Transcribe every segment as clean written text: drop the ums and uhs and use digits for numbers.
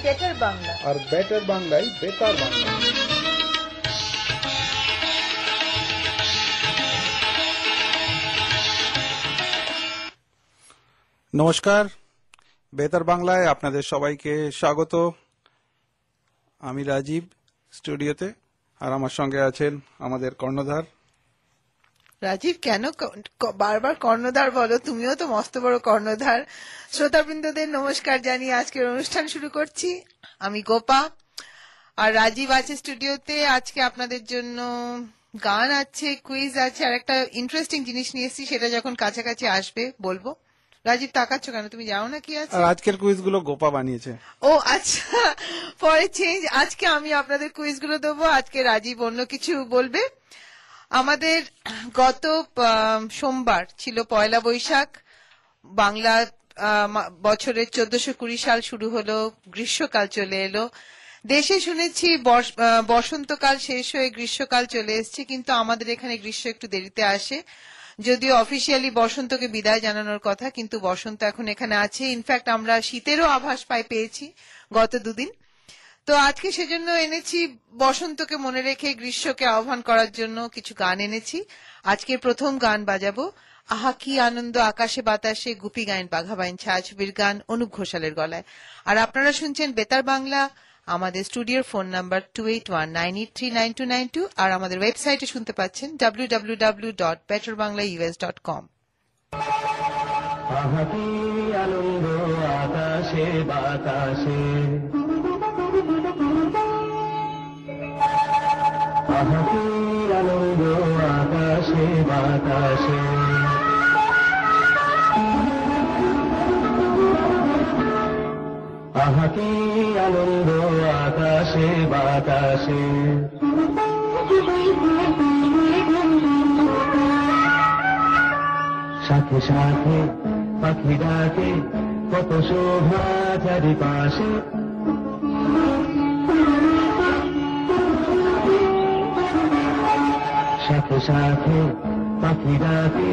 Better Bangla, আর better বাংলায় বেতার বাংলা। নমস্কার, বেতার বাংলায় আপনাদের সবাইকে স্বাগত। আমি রাজীব স্টুডিওতে, আর আমার সঙ্গে আছেন আমাদের কর্ণধার। রাজীব, কেন বারবার কর্ণধার বলো? তুমিও তো মস্ত বড় কর্ণধার। শ্রোতাবৃন্দদের নমস্কার জানিয়ে আজকের অনুষ্ঠান শুরু করছি। আমি গোপা, আর রাজীব আছে স্টুডিওতে। আজকে আপনাদের জন্য গান আছে, কুইজ আছে, আর একটা ইন্টারেস্টিং জিনিস নিয়ে এসেছি, সেটা যখন কাছাকাছি আসবে বলবো। রাজীব, তাকাচ্ছ কেন? তুমি জানো না কি আছে? আর আজকের কুইজ গুলো গোপা বানিয়েছে। ও আচ্ছা, পরে চেঞ্জ। আজকে আমি আপনাদের কুইজ গুলো দেবো, আজকে রাজীব অন্য কিছু বলবে। আমাদের গত সোমবার ছিল পয়লা বৈশাখ। বাংলা বছরের 1420 সাল শুরু হলো, গ্রীষ্মকাল চলে এলো। দেশে শুনেছি বসন্তকাল শেষ হয়ে গ্রীষ্মকাল চলে এসেছে, কিন্তু আমাদের এখানে গ্রীষ্ম একটু দেরিতে আসে। যদিও অফিসিয়ালি বসন্তকে বিদায় জানানোর কথা, কিন্তু বসন্ত এখন এখানে আছে। ইনফ্যাক্ট আমরা শীতেরও আভাস পেয়েছি গত দুদিন। তো আজকে সেজন্য এনেছি বসন্তকে মনে রেখে গ্রীষ্মকে আহ্বান করার জন্য কিছু গান এনেছি। আজকে প্রথম গান বাজাবো, আহা কি আনন্দ আকাশে বাতাসে, গুপি গায়েন বাঘা বাইন ছায়াছবির গান, অনুপ ঘোষালের গলায়। আর আপনারা শুনছেন বেতার বাংলা। আমাদের স্টুডিওর ফোন নাম্বার 2819839292, আর আমাদের ওয়েবসাইটে শুনতে পাচ্ছেন www.betterbanglaus.com। আহা কি আনন্দ আকাশে বাতাসে, আহা কি আনন্দ আকাশে বাতাসে, আহা কি আনন্দ আকাশে বাতাসে, সাথে সাথে পাখি ডাকে, কত শোভা চারিপাশে, সাথে সাথে পাখি ডাকে,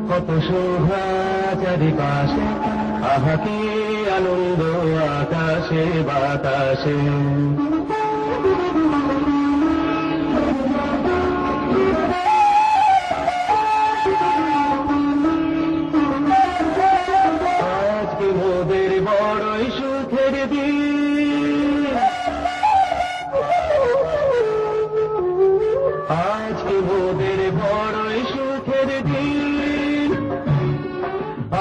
কত শোভা চারিপাশে, আহা কি আনন্দ আকাশে বাতাসে। আজকে মোদের বড়ই সুখের দিন, আজকে মোদের বড়ই সুখের দিন,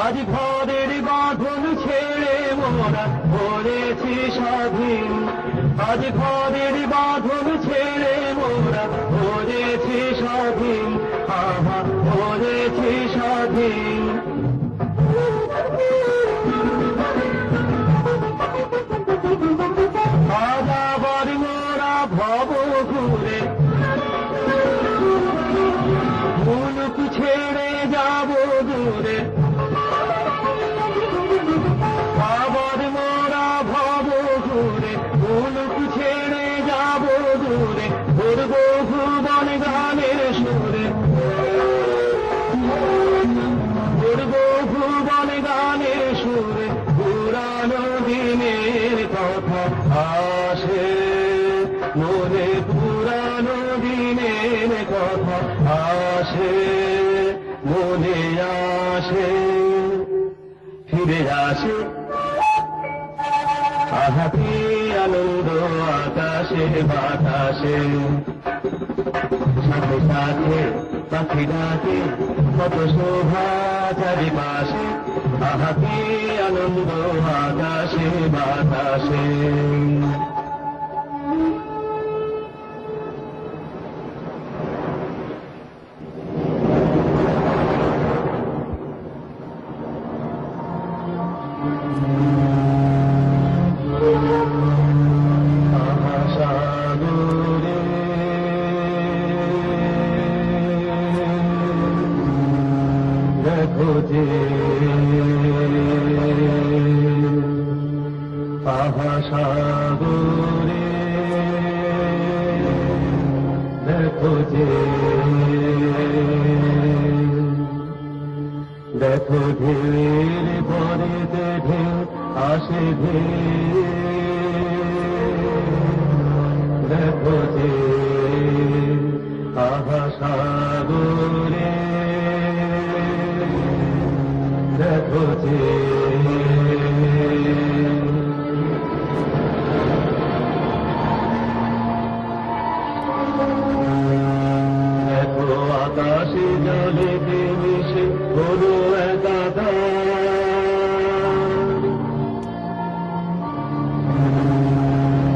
আজ ঘরের বাঁধন ছেড়ে মোরা হয়েছি স্বাধীন, আজ ঘরের বাঁধন ছেড়ে মোরা হয়েছি স্বাধীন, আহা হয়েছি স্বাধীন। আজ আবার মোরা ভব ঘুরে মুলুক ছেড়ে যাব দূরে, আবার মোরা ভব ঘুরে মুলুক ছেড়ে যাব দূরে, ঘুরব ভুবন গানের সুরে, ঘুরব ভুবন গানের সুরে, পুরানো দিনের কথা আসে মনে, পুরানো দিনের কথা আসে মনে, আসে ফিরে আসে, আহা কি আনন্দ আকাশে বাতাসে, সাথে সাথে পাখি ডাকে, কত শোভা চারিপাশে, আহা কি আনন্দ আকাশে বাতাসে। আহা সাগরে দেখো যে, দেখো ঢের পরে ঢেউ আসে ঢেউ, দেখো যে আহা সাগরে দেখো যে দেখো আকাশে জলে মিশে হলো একাকার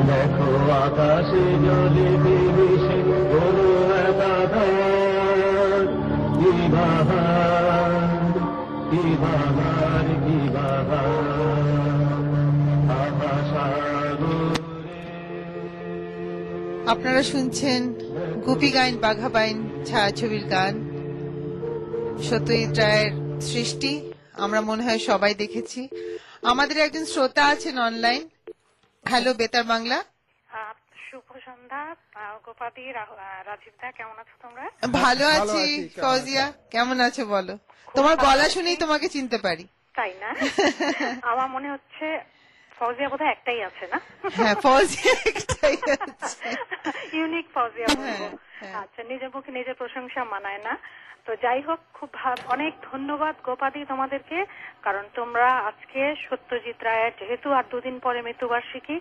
দেখো আকাশে জলে মিশে হলো একাকার কি বাহার কি বাহার কি বাহার আহা সাগরে আপনারা শুনছেন গুপি গাইন বাঘা বাইন ছায়াছবির গান, সত্যজিৎ রায়ের সৃষ্টি। আমরা মনে হয় সবাই দেখেছি। আমাদের একজন শ্রোতা আছেন অনলাইন। হ্যালো বেতার বাংলা। শুভ সন্ধ্যা গোপাদি, রাজীব দা, কেমন আছো তোমরা? ভালো আছি। ফৌজিয়া কেমন আছো বলো? তোমার গলা শুনেই তোমাকে চিনতে পারি। তাই না? আমার মনে হচ্ছে ফৌজিয়া বোধহয় একটাই আছে না? হ্যাঁ, ফৌজিয়া একটাই আছে। ইউনিক ফৌজিয়া বলবো। আচ্ছা, নিজের মুখে নিজের প্রশংসা মানায় না। তো যাই হোক, খুব অনেক ধন্যবাদ গোপাদি তোমাদেরকে, কারণ তোমরা আজকে সত্যজিৎ রায়ের যেহেতু আর দুদিন পরে মৃত্যুবার্ষিকী,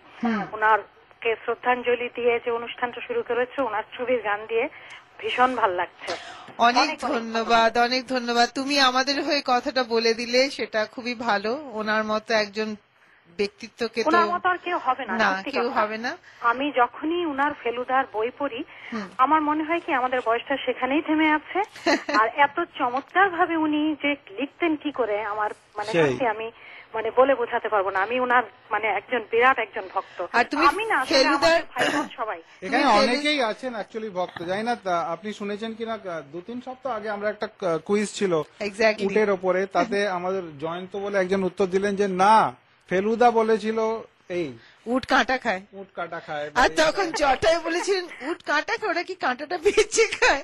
ওনারকে শ্রদ্ধাঞ্জলি দিয়ে যে অনুষ্ঠানটা শুরু করেছে ওনার ছবির গান দিয়ে, ভীষণ ভাল লাগছে। অনেক ধন্যবাদ, অনেক ধন্যবাদ। তুমি আমাদের হয়ে কথাটা বলে দিলে, সেটা খুবই ভালো। ওনার মতো একজন ব্যক্তিত্বকে তো ওনার মতো আর কেউ হবে না, না, কেউ হবে না। আমি যখনই উনার ফেলুদার বই পড়ি আমার মনে হয় কি আমাদের বয়সটা সেখানেই থেমে আছে। আর এত চমৎকার ভাবে উনি যে লিখতেন কি করে, আমার মানে সত্যি আমি মানে বলে বোঝাতে পারবো না। আমি উনার মানে একজন বিরাট একজন ভক্ত। আর তুমি আমি না, ফেলুদার ভাই বোন সবাই এখানে অনেকেই আছেন অ্যাকচুয়ালি ভক্ত। জানি না আপনি শুনেছেন কিনা, 2-3 সপ্তাহ আগে আমরা একটা কুইজ ছিল এক্স্যাক্টলি উটের ওপরে, তাতে আমাদের জয়ন্ত বলে একজন উত্তর দিলেন যে না, ফেলুদা বলেছিল এই উট কাঁটা খায়। উট কাটা খায়। আর তখন জটায় বলেছিলেন উট কাঁটা খায়, ওরা কি কাঁটাটা বেঁচে খায়?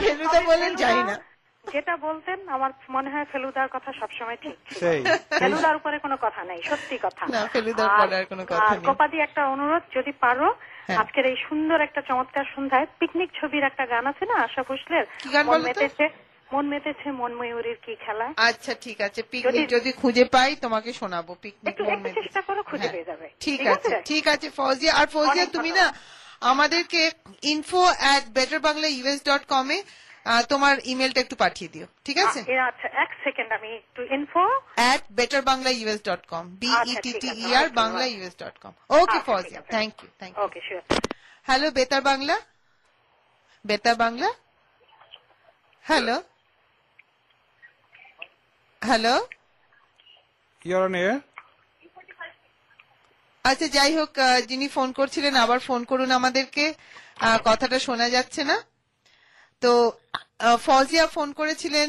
ফেলুদা বলেন যাই না। যেটা বলতেন আমার মনে হয় ফেলুদার কথা সবসময় ঠিক ছিল। সেই ফেলুদার উপরে কোনো কথা নাই, সত্যি কথা। না, ফেলুদার পরে আর কোনো কথা নেই। গোপাদি, একটা অনুরোধ, যদি পারো আজকের এই সুন্দর একটা চমৎকার সন্ধ্যায় পিকনিক ছবির একটা গান আছে না আশা ভোসলের, কি গান বলো তো? মন মেতেছে মন ময়ূরীর কি খেলা। আচ্ছা ঠিক আছে, পিকনিক যদি খুঁজে পাই তোমাকে শোনাবো। পিকনিক একটু চেষ্টা করো, খুঁজে পেয়ে যাবে। ঠিক আছে, ঠিক আছে ফৌজিয়া। আর ফৌজিয়া তুমি না আমাদেরকে info@betterbanglaus.com এ তোমার ইমেলটা একটু পাঠিয়ে দিও, ঠিক আছে? আচ্ছা, এক সেকেন্ড, আমি একটু info@betterbanglaus.com BETTER banglaus.com। Okay Fauzia, thank you, thank you. Okay, sure. Hello Betar Bangla, Betar Bangla, hello hello. You're on air. আচ্ছা, যাই হোক, যিনি ফোন করছিলেন আবার ফোন করুন আমাদেরকে, কথাটা শোনা যাচ্ছে না। তো ফৌজিয়া ফোন করেছিলেন,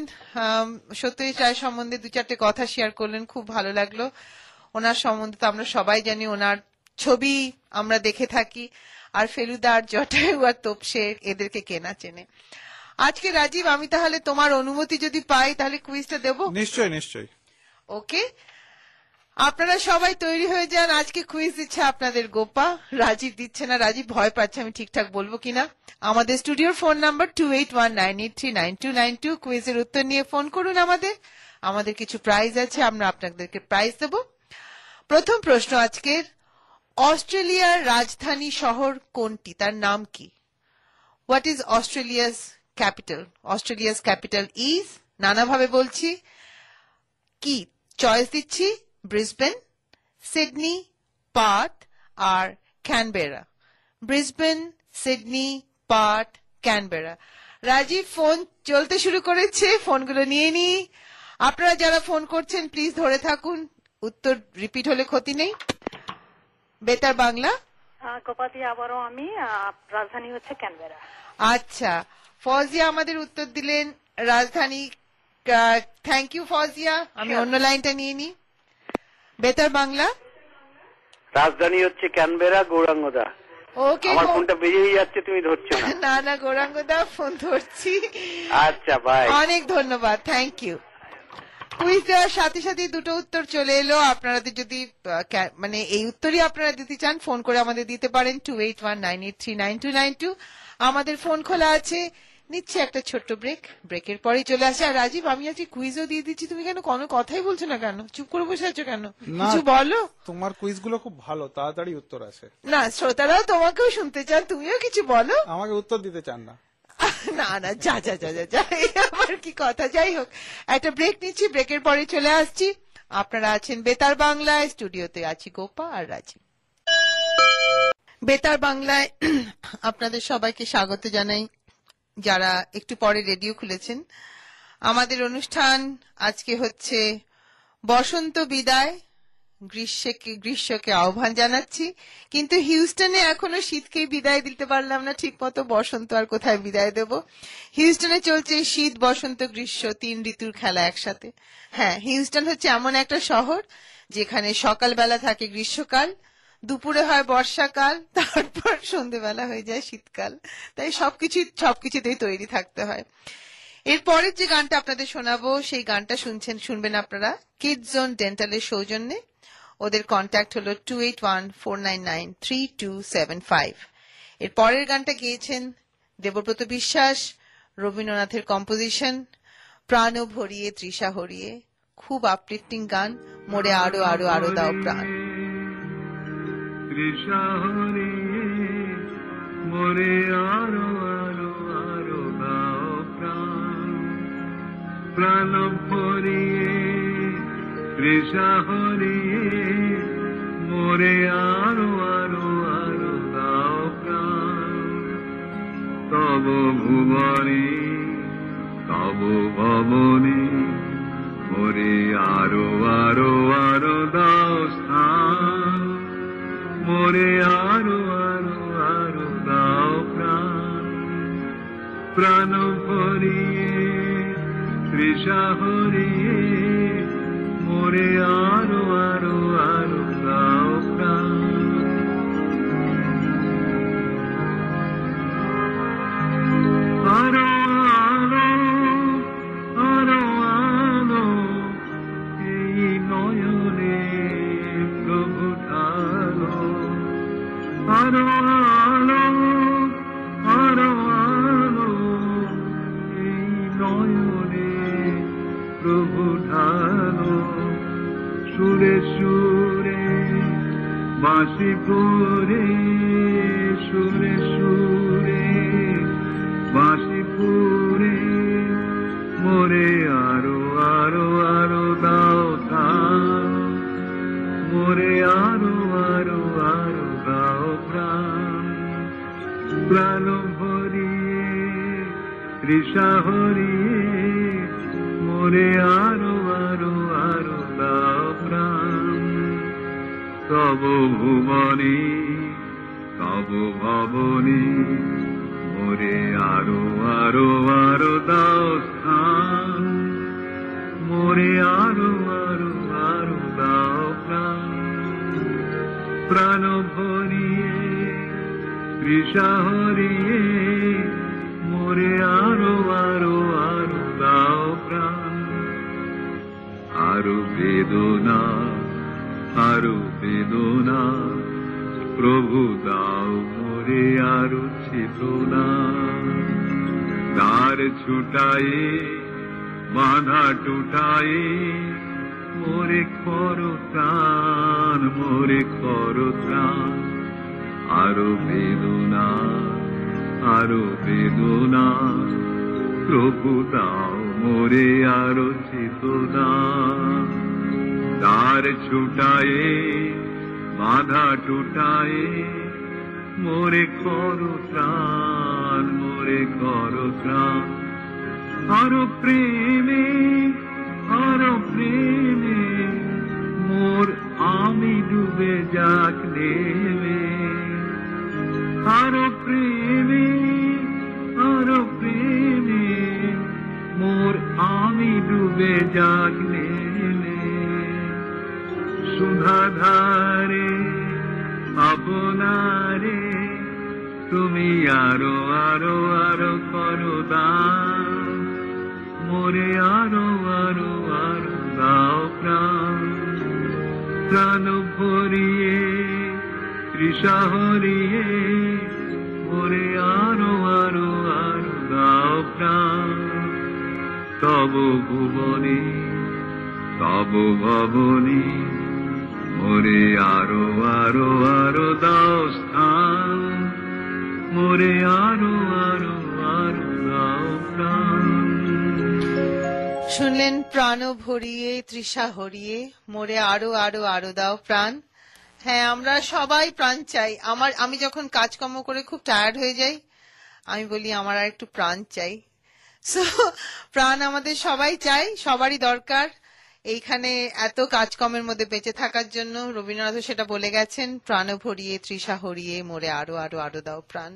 সত্যজিৎ রায় সম্বন্ধে 2-4টে কথা শেয়ার করলেন, খুব ভালো লাগলো। ওনার সম্বন্ধে তো আমরা সবাই জানি, ওনার ছবি আমরা দেখে থাকি। আর ফেলুদা আর জটায়ু আর তোপসে এদেরকে কেনা চেনে। আজকে রাজীব, আমি তাহলে তোমার অনুমতি যদি পাই তাহলে কুইজটা দেবো? নিশ্চয়ই নিশ্চয়ই। ওকে, আপনারা সবাই তৈরি হয়ে যান। আজকে কুইজ দিচ্ছে আপনাদের গোপা, রাজীব দিচ্ছে না। রাজীব ভয় পাচ্ছে আমি ঠিকঠাক বলবো কিনা। আমাদের স্টুডিওর ফোন নাম্বার 2819839292। কুইজের উত্তর নিয়ে ফোন করুন আমাদের কিছু প্রাইজ আছে, আমরা আপনাদেরকে প্রাইজ দেব। প্রথম প্রশ্ন আজকের, অস্ট্রেলিয়ার রাজধানী শহর কোনটি, তার নাম কি? What is Australia's capital? Australia's capital is, নানাভাবে বলছি, কি চয়েস দিচ্ছি, ব্রিসবেন, সিডনি, পার্থ আর Canberra. Brisbane, Sydney, Perth, Canberra. Rajiv phone চলতে শুরু করেছে, ফোনগুলো নিয়ে নি। আপনারা যারা ফোন করছেন প্লিজ ধরে থাকুন, উত্তর রিপিট হলে ক্ষতি নেই। বেতার বাংলা। গোপাদি, আবারও আমি, রাজধানী হচ্ছে ক্যানবেরা। আচ্ছা, ফৌজিয়া আমাদের উত্তর দিলেন রাজধানী। থ্যাংক ইউ ফৌজিয়া, আমি অন্য লাইনটা নিয়ে নি। বেতার বাংলা। রাজধানী হচ্ছে ক্যানবেরা, গৌরাঙ্গদা। ওকে, আমার ফোনটা বেরিয়ে যাচ্ছে, তুমি ধরছো না। না না, গৌরাঙ্গদা ফোন ধরছি। আচ্ছা, বাই। অনেক ধন্যবাদ, থ্যাংক ইউ। কুইজ দেওয়ার সাথে সাথে দুটো উত্তর চলে এলো। আপনারা যদি মানে এই উত্তরই আপনারা দিতে চান, ফোন করে আমাদের দিতে পারেন 2819839292। আমাদের ফোন খোলা আছে। নিচ্ছে একটা ছোট্ট ব্রেক, ব্রেকের পরেই চলে আসে। আর রাজীব, আমি আজকে কুইজও দিয়ে দিচ্ছি, তুমি কেন কোনো কথাই বলছো না কেন? চুপ করে বসে আছো কেন? কিছু বলো। তোমার কুইজগুলো খুব ভালো, তাড়াতাড়ি উত্তর আসে। না, শ্রোতারাও তোমাকেও শুনতে চান, তুমিও কিছু বলো। আমাকে উত্তর দিতে চান না? না না, যা যা যা যা যা, আমার কি কথা। যাই হোক, একটা ব্রেক নিচ্ছি, ব্রেকের পরে চলে আসছি। আপনারা আছেন বেতার বাংলায়, স্টুডিওতে আছি গোপা আর রাজীব। বেতার বাংলায় আপনাদের সবাইকে স্বাগত জানাই, যারা একটু পরে রেডিও খুলেছেন। আমাদের অনুষ্ঠান আজকে হচ্ছে বসন্ত বিদায়, গ্রীষ্মকে আহ্বান জানাচ্ছি। কিন্তু হিউস্টনে এখনো শীতকেই বিদায় দিতে পারলাম না ঠিক মতো, বসন্ত আর কোথায় বিদায় দেব। হিউস্টনে চলছে শীত, বসন্ত, গ্রীষ্ম, 3 ঋতুর খেলা একসাথে। হ্যাঁ, হিউস্টন হচ্ছে এমন একটা শহর যেখানে সকালবেলা থাকে গ্রীষ্মকাল, দুপুরে হয় বর্ষাকাল, তারপর সন্ধ্যেবেলা হয়ে যায় শীতকাল। তাই সবকিছুতেই তৈরি থাকতে হয়। এরপরের যে গানটা আপনাদের শোনাবো, সেই গানটা শুনবেন আপনারা কিডস জোন ডেন্টালের সৌজন্যে। ওদের কন্ট্যাক্ট হলো 2814993275। এর পরের গানটা গেয়েছেন দেবব্রত বিশ্বাস, রবীন্দ্রনাথের কম্পোজিশন, প্রাণ ভরিয়ে তৃষা হরিয়ে। খুব আপলিফটিং গান, মোরে আরো আরো আরো দাও প্রাণ। তৃষা হরিয়ে মোরে আরো আরো আরো দাও প্রাণ, প্রাণ ভরিয়ে তৃষা হরিয়ে মোরে আরো আরো আরো দাও প্রাণ। তব ভুবনে তব ভবনে মোরে আরো আরো আরো দাও স্থান, মোরে আরো আরো আরো দাও প্রাণ। প্রাণ ভরিয়ে তৃষা হরিয়ে মোরে আরো আরো আরো দাও প্রাণ। আরো আলো আরো আলো এই নয়নে প্রভু ঢালো, আরো আলো আরো আলো এই নয়নে প্রভু ঢালো। সুরে সুরে বাঁশি পুরে, সুরে সুরে বাঁশি পুরে মোরে আরো আরো আরো দাও প্রাণ, মোরে আরো আরো আরো দাও প্রাণ। প্রাণ ভরিয়ে তৃষা হরিয়ে মোরে আরো আরো আরো দাও প্রাণ। তব ভুবনে তব ভবনে মোরে আরো আরো আরো দাও স্থান, মোরে আরো আরো আরো দাও প্রাণ। প্রাণ ভরিয়ে তৃষা হরিয়ে মোরে আরো আরো আরো দাও প্রাণ। আরো বেদনা আরো বেদনা প্রভু দাও মোরে আরো চেতনা। দ্বার ছুটায়ে বাধা টুটায়ে মোরে করো ত্রাণ, মোরে করো ত্রাণ। আরো বেদনা আরো বেদনা প্রভু দাও মোরে আরো চেতনা। দ্বার ছুটায়ে বাধা টুটায়ে মোরে করো ত্রাণ, মোরে করো ত্রাণ। আরো প্রেমে মোর আমি ডুবে যাক নেমে। আরো প্রেমে মোর আমি ডুবে যাক নেমে। সুধাধারে আপনারে তুমি আরো আরো আরো করো দান, মোরে আরো আরো আরো প্রাণ ভরিয়ে তৃষা হরিয়ে মোরে আরো আরো আরো দাও প্রাণ তব ভুবনে তব ভবনে মোরে আরো আরো আরো দাও স্থান মোরে আরো আরো আরো দাও প্রাণ। শুনলেন প্রাণ ভরিয়ে তৃষা হরিয়ে মোরে আরো আরো আরো দাও প্রাণ। হ্যাঁ, আমরা সবাই প্রাণ চাই। আমি যখন কাজকর্ম করে খুব টায়ার্ড হয়ে যাই, আমি বলি আমার আর একটু প্রাণ চাই। সো প্রাণ আমাদের সবাই চাই, সবারই দরকার এইখানে এত কাজকর্মের মধ্যে বেঁচে থাকার জন্য। রবীন্দ্রনাথও সেটা বলে গেছেন, প্রাণ ভরিয়ে তৃষা হরিয়ে মোরে আরো আরো আরো দাও প্রাণ।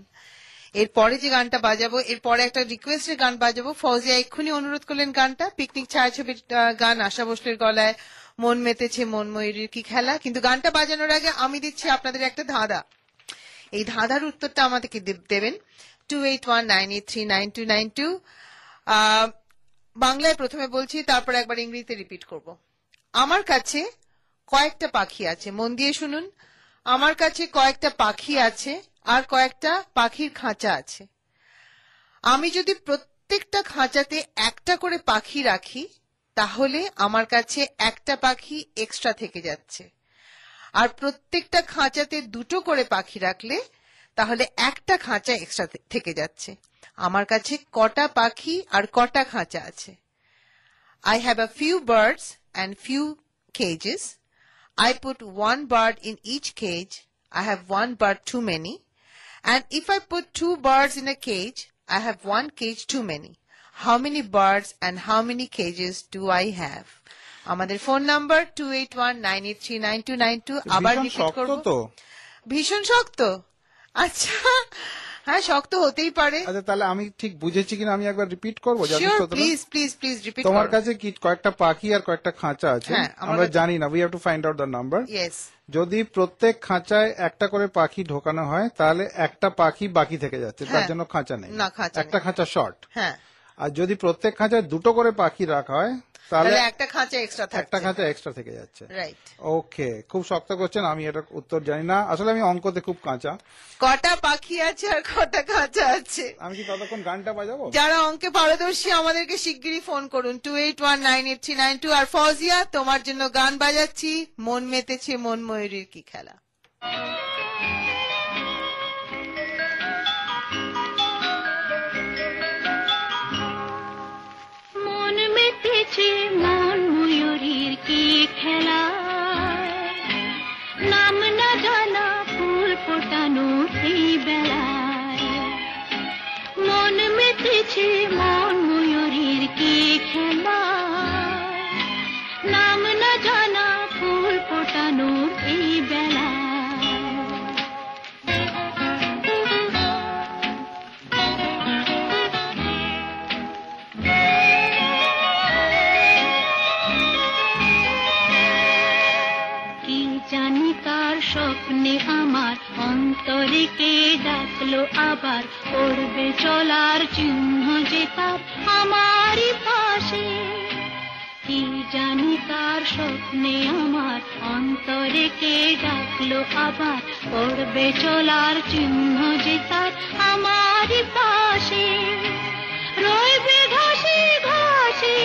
এরপরে যে গানটা বাজাবো, এরপরে একটা রিকোয়েস্টের গান বাজাবো। ফৌজিয়া এক্ষুনি অনুরোধ করলেন গানটা, পিকনিক ছায়াছবির গান, আশা ভোসলের গলায়, মন মেতেছে মন ময়ূরীর কি খেলা। কিন্তু গানটা বাজানোর আগে আমি দিচ্ছি আপনাদের একটা ধাঁধা। এই ধাঁধার উত্তরটা আমাদেরকে দেবেন 2819839292। বাংলায় প্রথমে বলছি, তারপর একবার ইংরেজিতে রিপিট করব। আমার কাছে কয়েকটা পাখি আছে, মন দিয়ে শুনুন। আমার কাছে কয়েকটা পাখি আছে আর কয়েকটা পাখির খাঁচা আছে। আমি যদি প্রত্যেকটা খাঁচাতে একটা করে পাখি রাখি, তাহলে আমার কাছে একটা পাখি এক্সট্রা থেকে যাচ্ছে। আর প্রত্যেকটা খাঁচাতে দুটো করে পাখি রাখলে তাহলে একটা খাঁচা এক্সট্রা থেকে যাচ্ছে। আমার কাছে কটা পাখি আর কটা খাঁচা আছে? I have a few birds and few cages. I put one bird in each cage. I have one bird too many. And if I put two birds in a cage, I have one cage too many. How many birds and how many cages do I have? আমাদের phone number 2819839292। আবার repeat করব। ভীষণ শক্ত? আচ্ছা, হ্যাঁ, শক্ত হতেই পারে। আচ্ছা, তাহলে আমি ঠিক বুঝেছি কিনা আমি একবার রিপিট করবো। Please please please repeat. তোমার কাছে কি কয়েকটা পাখি আর কয়েকটা খাঁচা আছে? আমরা জানি না, we have to find out the number. যদি প্রত্যেক খাঁচায় একটা করে পাখি ঢোকানো হয়, তাহলে একটা পাখি বাকি থেকে যাচ্ছে, তার জন্য খাঁচা নেই, একটা খাঁচা শর্ট। হ্যাঁ, আর যদি প্রত্যেক খাঁচায় দুটো করে পাখি রাখা হয়, তাহলে একটা খাঁচা এক্সট্রা থেকে যাচ্ছে। রাইট, ওকে। খুব শক্ত করছেন, আমি এটা উত্তর জানি না। আসলে আমি অঙ্কতে খুব কাঁচা। কটা পাখি আছে আর কটা খাঁচা আছে? আমি কি ততক্ষণ গানটা বাজাবো? যারা অঙ্কে পারদর্শী আমাদেরকে শিগগিরই ফোন করুন 28198392। আর ফৌজিয়া, তোমার জন্য গান বাজাচ্ছি, মন মেতেছে মন ময়ূরীর কি খেলা। মন ময়ূরীর কি খেলা, নাম না জানা ফুল ফোটানো এই বেলায়। মন মেতেছে মন ময়ূরীর কি খেলা, নাম না জানা ফুল ফোটানো এই বেলায়। স্বপ্নে আমার অন্তরে কে ডাকলো আবার, পড়বে চলার চিহ্ন যে তার আমারই পাশে। কি জানি কার স্বপ্নে আমার অন্তরে কে ডাকলো আবার, পড়বে চলার চিহ্ন যে তার আমারই পাশে। রইবে ঘাসে ঘাসে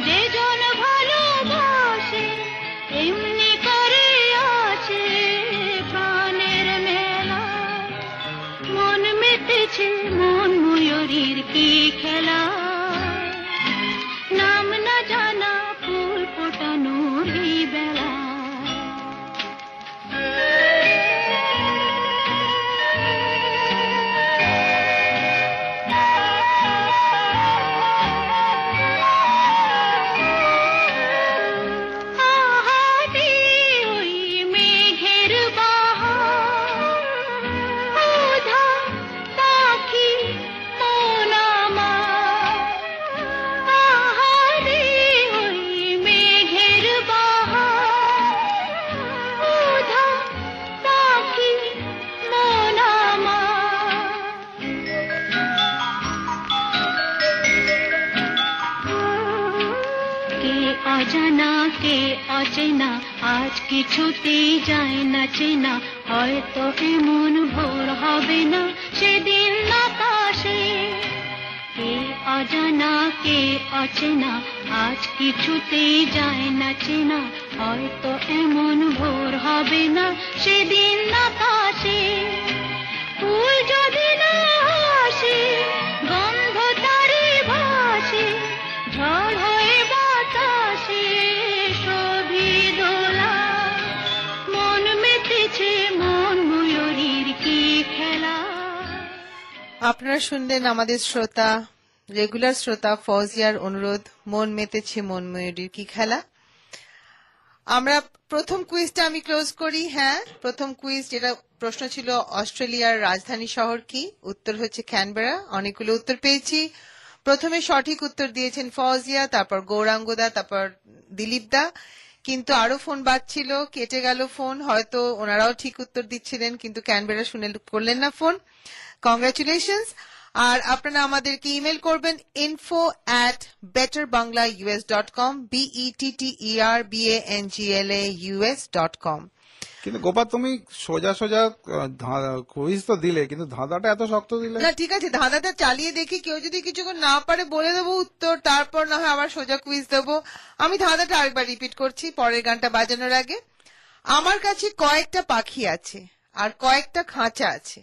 যে জন ভালোবাসে, এমনি করে প্রাণের মেলা। মন মেতেছে মন ময়ূরীর কি খেলা, নাম না জানা ফুল ফোটানোর এই বেলা। অজানাকে অচেনা আজ কিছুতেই যায় না চেনা, হয়তো এমন ভোর হবে না সেদিন আকাশে। কে অজানাকে অচেনা আজ কিছুতেই যায় না চেনা, হয়তো এমন ভোর হবে না সেদিন আকাশে। ফুল যদি না আসে গন্ধ তারে ভাসে, ঝড় হয়ে বাতাসে শোভি দোলা, মন মেতেছে মন ময়ূরীর কি খেলা। আপনারা শুনলেন আমাদের শ্রোতা, রেগুলার শ্রোতা ফৌজিয়ার অনুরোধ, মন মেতেছে মন ময়ূরীর কি খেলা। আমরা প্রথম কুইজটা আমি ক্লোজ করি। হ্যাঁ, প্রথম কুইজ যেটা প্রশ্ন ছিল অস্ট্রেলিয়ার রাজধানী শহর কি, উত্তর হচ্ছে ক্যানবেরা। অনেকগুলো উত্তর পেয়েছি। প্রথমে সঠিক উত্তর দিয়েছেন ফৌজিয়া, তারপর গৌরাঙ্গদা, তারপর দিলীপ দা, কিন্তু আরো ফোন বাজছিল, কেটে গেল ফোন। হয়তো ওনারাও ঠিক উত্তর দিচ্ছিলেন কিন্তু ক্যানবেরা শুনে করলেন না ফোন। কংগ্রাচুলেশনস। আর আপনারা আমাদেরকে ইমেল করবেন info@betterbanglaus.com, BETTERBANGLAUS.com। কিন্তু গোপাল তুমি সোজা সোজা কুইজ তো দিলে, কিন্তু ধাঁধাটা এত শক্ত দিলে না। ঠিক আছে, ধাঁধাটা চালিয়ে দেখি, কেউ যদি কিছু না পারে বলে দেবো উত্তর, তারপর না হয় আবার সোজা কুইজ দেবো। আমি ধাঁধাটা আরেকবার রিপিট করছি পরের গানটা বাজানোর আগে। আমার কাছে কয়েকটা পাখি আছে আর কয়েকটা খাঁচা আছে।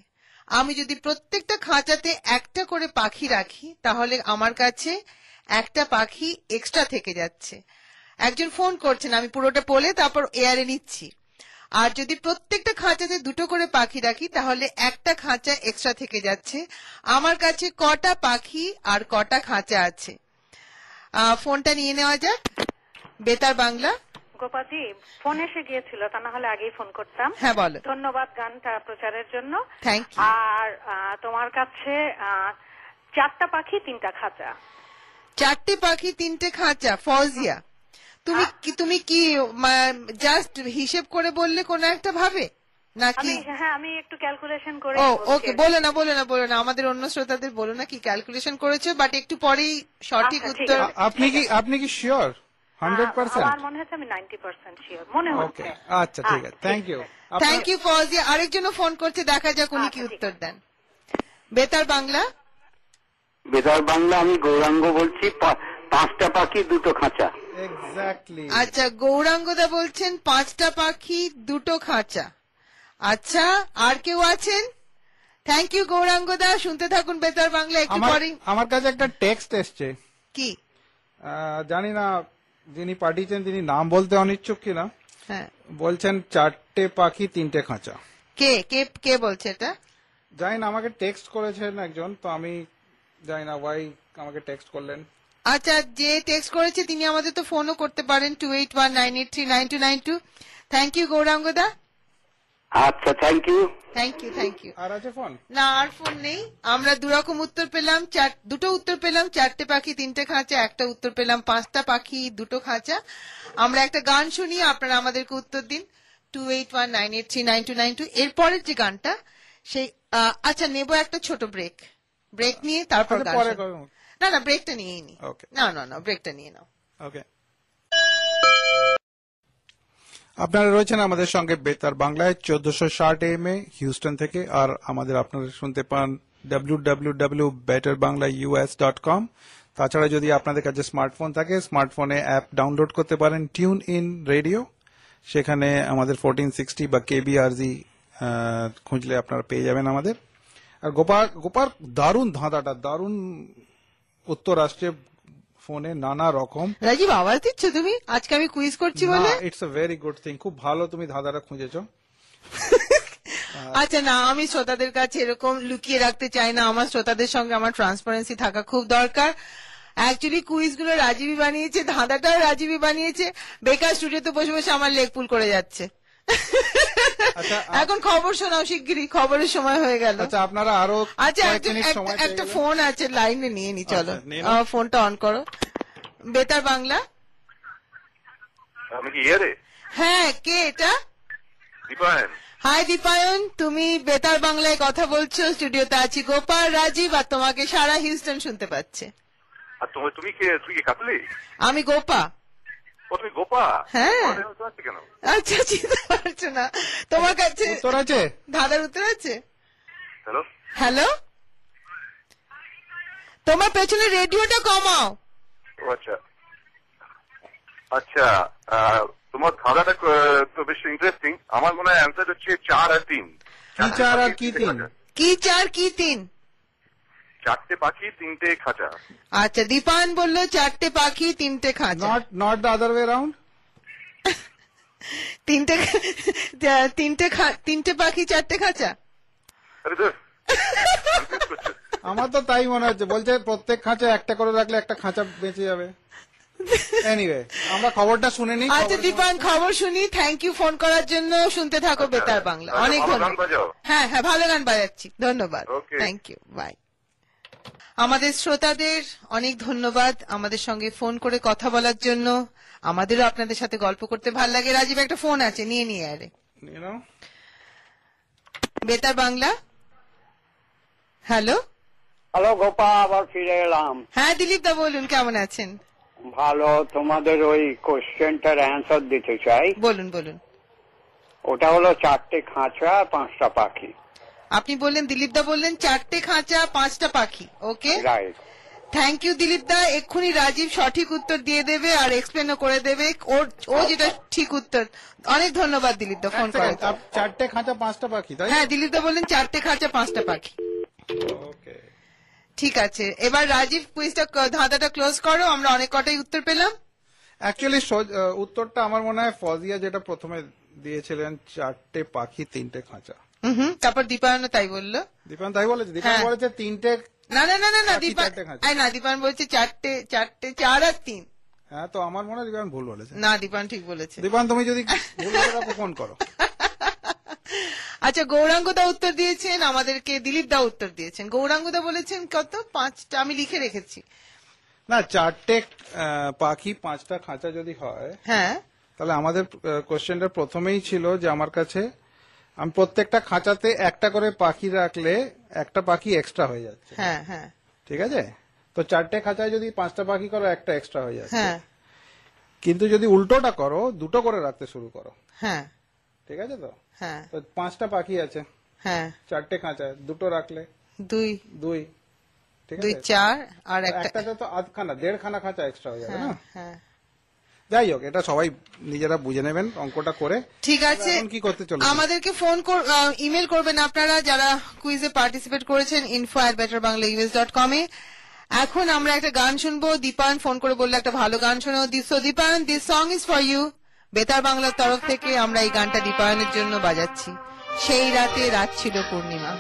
আমি যদি প্রত্যেকটা খাঁচাতে একটা করে পাখি রাখি তাহলে আমার কাছে একটা পাখি এক্সট্রা থেকে যাচ্ছে। একজন ফোন করছেন, আমি পুরোটা বলে তারপর এয়ারে নিচ্ছি। আর যদি প্রত্যেকটা খাঁচাতে দুটো করে পাখি রাখি তাহলে একটা খাঁচা এক্সট্রা থেকে যাচ্ছে। আমার কাছে কটা পাখি আর কটা খাঁচা আছে? ফোনটা নিয়ে নেওয়া যাক। বেতার বাংলা। গোপাজি, ফোন এসে গিয়েছিল, তা না হলে আগেই ফোন করতাম। হ্যাঁ, বলো। ধন্যবাদ গানটা প্রচারের জন্য। Thank you. আর তোমার কাছে 4টা পাখি 3টা খাঁচা। 4টে পাখি 3টে খাঁচা। ফৌজিয়া, তুমি কি জাস্ট হিসেব করে বললে কোন একটা ভাবে নাকি? হ্যাঁ, আমি একটু ক্যালকুলেশন করে। ওকে, বলো না, আমাদের অন্য শ্রোতাদের বলো না কি ক্যালকুলেশন করেছো, বাট একটু পরেই সঠিক উত্তর। আপনি কি শিওর 100%? আমার মনে হচ্ছে আমি 90% শিওর মনে হচ্ছে। আচ্ছা, ঠিক আছে, থ্যাংক ইউ ফৌজিয়া। আরেকজনও ফোন করছে, দেখা যাক উনি কি উত্তর দেন। বেতার বাংলা। বেতার বাংলা, আমি গৌরাঙ্গ বলছি। 5টা পাখি 2টো খাঁচা। এক্স্যাক্টলি। আচ্ছা, গৌরাঙ্গদা বলছেন 5টা পাখি 2টো খাঁচা। আচ্ছা, আর কেউ আছেন? থ্যাংক ইউ গৌরাঙ্গদা, শুনতে থাকুন বেতার বাংলা। একটু পরে আমার কাছে একটা টেক্সট এসছে। কি জানি না যিনি পাঠিয়েছেন তিনি নাম বলতে অনিচ্ছুক কিনা। হ্যাঁ, বলছেন 4টে পাখি 3টে খাঁচা। কে কে কে বলছে এটা? জানি না, আমাকে টেক্সট করেছেন একজন, তো আমি জানি না ওয়াই আমাকে টেক্সট করলেন। আচ্ছা, যে টেক্সট করেছে তিনি আমাদের তো ফোনও করতে পারেন 2819839292। থ্যাংক ইউ গৌরাঙ্গদা। আচ্ছা, থ্যাংক ইউ। আর আছে ফোন? না, আর ফোন নেই। আমরা দুরকম উত্তর পেলাম, দুটো উত্তর পেলাম, 4টে পাখি 3টে খাঁচা। একটা উত্তর পেলাম 5টা পাখি 2টো খাঁচা। আমরা একটা গান শুনি, আপনারা আমাদেরকে উত্তর দিন 2819839292। এরপরের যে গানটা সেই আচ্ছা, নেব একটা ছোট ব্রেক নিয়ে তারপর গান। না, ব্রেকটা নিয়েই নি। না, ব্রেকটা নিয়ে নাও। ওকে, আপনারা রয়েছেন আমাদের সঙ্গে বেতার বাংলায় 1460 AM হিউস্টন থেকে। আর আপনারা শুনতে পান www.betterbanglaus.com। তাছাড়া যদি আপনাদের কাছে স্মার্টফোন থাকে, স্মার্টফোনে অ্যাপ ডাউনলোড করতে পারেন টিউন ইন রেডিও। সেখানে আমাদের 1460 বা KBRZ খুঁজলে আপনারা পেয়ে যাবেন আমাদের। আর গোপাল দারুণ ধাঁধাটা, দারুণ উত্তর আসছে ফোনে নানা রকম। রাজীব, আওয়াজ দিচ্ছ তুমি? আজকে আমি কুইজ করছি বলে? It's a very good thing. খুব ভালো তুমি ধাঁধাটা খুঁজেছো। আচ্ছা, না, আমি শ্রোতাদের কাছে এরকম লুকিয়ে রাখতে চাই না। আমার শ্রোতাদের সঙ্গে আমার ট্রান্সপারেন্সি থাকা খুব দরকার। অ্যাকচুয়ালি কুইজ গুলো রাজীবই বানিয়েছে, ধাঁধাটাও রাজীবই বানিয়েছে। বেকার স্টুডিওতে বসে বসে আমার লেগ পুল করে যাচ্ছে। এখন খবর শোনাও শিগগিরই, খবরের সময় হয়ে গেল। আচ্ছা, আপনারা আরো একটা ফোন আছে লাইনে, নিয়ে নি। চলো, ফোনটা অন করো। বেতার বাংলা। আমি কি ইয়ারে? হ্যাঁ, কে এটা? দীপায়ন। হাই দীপায়ন, তুমি বেতার বাংলায় কথা বলছো। স্টুডিওতে আছি গোপাল, রাজীব, আর তোমাকে সারা হিউস্টন শুনতে পাচ্ছে। আর তুমি কি কাকলি? আমি গোপা। তুমি গোপা? হ্যাঁ। কেন? আচ্ছা, চিনতে পারছো না? তোমার কাছে উত্তর আছে? দাদার উত্তর আছে? হ্যালো হ্যালো, তোমার পেছনে রেডিওটা কমাও। আচ্ছা আচ্ছা, তোমার ধাঁধাটা তো বেশ ইন্টারেস্টিং। আমার মনে হয় অ্যান্সার হচ্ছে 4 আর 3। কি 4 আর কি 3? কি 4 কি 3? 4টে পাখি 3টে খাঁচা। আচ্ছা, দীপান বললো 4টে পাখি 3টে খাঁচা। Not the other way round. 3টে পাখি 4টে খাঁচা। আমার তো তাই মনে হচ্ছে। বলছে প্রত্যেক খাঁচা একটা করে রাখলে একটা খাঁচা বেঁচে যাবে। এনিওয়ে, আমরা খবরটা শুনে নিই। আচ্ছা দীপান, খবর শুনি। থ্যাংক ইউ ফোন করার জন্য। শুনতে থাকো বেতার বাংলা। অনেক ধন্যবাদ। হ্যাঁ হ্যাঁ, ভালো গান বাজাচ্ছি। ধন্যবাদ, থ্যাংক ইউ, বাই। আমাদের শ্রোতাদের অনেক ধন্যবাদ আমাদের সঙ্গে ফোন করে কথা বলার জন্য। আমাদেরও আপনাদের সাথে গল্প করতে ভালো লাগে। রাজীব, একটা ফোন আছে, নিয়ে আরে। বেতার বাংলা, হ্যালো। হ্যালো গোপা, আবার ফিরে এলাম। হ্যাঁ দিলীপ দা, বলুন, কেমন আছেন? ভালো। তোমাদের ওই কোশ্চেনটার অ্যান্সার দিতে চাই। বলুন বলুন। ওটা হলো 4টে খাঁচা আর 5টা পাখি। আপনি বললেন, দিলীপ দা বললেন 4টে খাঁচা 5টা পাখি। ওকে, রাইট। থ্যাংক ইউ দিলীপ দা। এক্ষুনি রাজীব সঠিক উত্তর দিয়ে দেবে আর এক্সপ্লেনও করে দেবে ও যেটা ঠিক উত্তর। অনেক ধন্যবাদ দিলীপ দা ফোন করার জন্য। 4টে খাঁচা 5টা পাখি, তাই? হ্যাঁ, দিলীপ দা বললেন 4টে খাঁচা 5টা পাখি। ওকে, ঠিক আছে। এবার রাজীব কুইজটা, ধাঁধাটা ক্লোজ করো। আমরা অনেক কটাই উত্তর পেলাম। অ্যাকচুয়ালি উত্তরটা আমার মনে হয় ফজিয়া যেটা প্রথমে দিয়েছিলেন, 4টে পাখি 3টে খাঁচা। তারপর দীপায়নও তাই বললো। দীপান তাই বলেছে? দীপান বলেছে 3টে। না, দীপান বলছে 4টে 4 আর 3। হ্যাঁ, তো আমার মনে হয় দীপান ভুল বলেছে। না, দীপান ঠিক বলেছে। দীপান, তুমি যদি ভুল বলে থাকো ফোন করো। আচ্ছা, গৌরাঙ্গ দা উত্তর দিয়েছেন আমাদেরকে, দিলীপ দা উত্তর দিয়েছেন। গৌরাঙ্গ দা বলেছেন কত? 5টা। আমি লিখে রেখেছি। না, 4টে পাখি 5টা খাঁচা যদি হয়, হ্যাঁ, তাহলে আমাদের কোশ্চেনটা প্রথমেই ছিল যে আমার কাছে আমি প্রত্যেকটা খাঁচাতে একটা করে পাখি রাখলে একটা পাখি এক্সট্রা হয়ে যাচ্ছে। হ্যাঁ হ্যাঁ, ঠিক আছে। তো 4টে খাঁচায় যদি 5টা পাখি করো, একটা এক্সট্রা হয়ে যাচ্ছে। হ্যাঁ, কিন্তু যদি উল্টোটা করো, 2টো করে রাখতে শুরু করো, হ্যাঁ, ঠিক আছে। তো হ্যাঁ, তো 5টা পাখি আছে, হ্যাঁ, 4টে খাঁচায় 2টো রাখলে 2, ঠিক 2 আছে। 4 আর একটাতে তো আধখানা 1.5খানা খাঁচা এক্সট্রা হয়ে যাবে না? হ্যাঁ। যাই হোক, এটা সবাই নিজেরা বুঝে নেবেন অঙ্কটা করে। ঠিক আছে, কি করতে চলে আমাদেরকে ফোন ইমেল করবেন আপনারা যারা কুইজে পার্টিসিপেট করেছেন, info@betterbanglaus.com এ। এখন আমরা একটা গান শুনবো। দীপান ফোন করে বললে একটা ভালো গান শোনো। Dipan, this song is for you. Betar বাংলার তরফ থেকে আমরা এই গানটা দীপায়নের জন্য বাজাচ্ছি। সেই রাতে রাত ছিল পূর্ণিমা।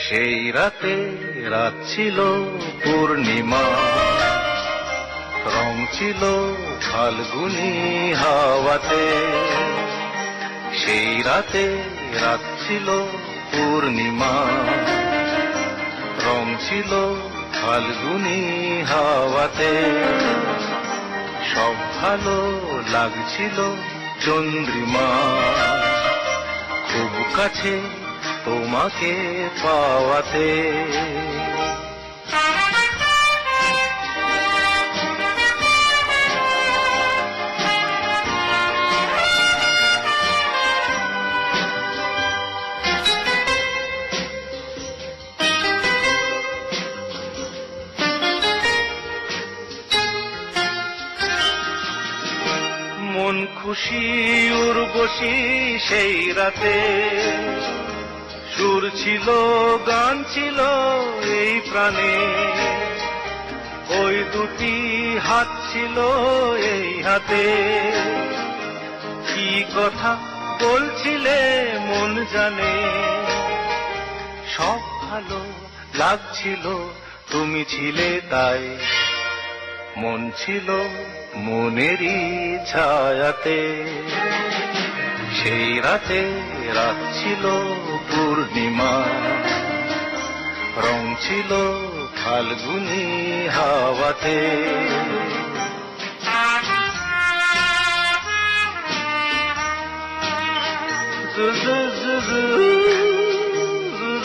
সেই রাতে রাত ছিল পূর্ণিমা, রং ছিল ফাল্গুনি হাওয়াতে। সেই রাতে রাত ছিল পূর্ণিমা, রং ছিল ফাল্গুনি হাওয়াতে। সব ভালো লাগছিল চন্দ্রিমা, খুব কাছে তোমাকে পাওয়াতে। মন খুশি উর্বশী সেই রাতে, সুর ছিল গান ছিল এই প্রাণে। ওই দুটি হাত ছিল এই হাতে, কি কথা বলছিলে মন জানে। সব ভালো লাগছিল তুমি ছিলে তাই, মন ছিল মনেরই ছায়াতে। সেই রাতে রাত ছিল পূর্ণিমা, রং ছিল ফাল্গুনি হাওয়াতে। জু জু জু জু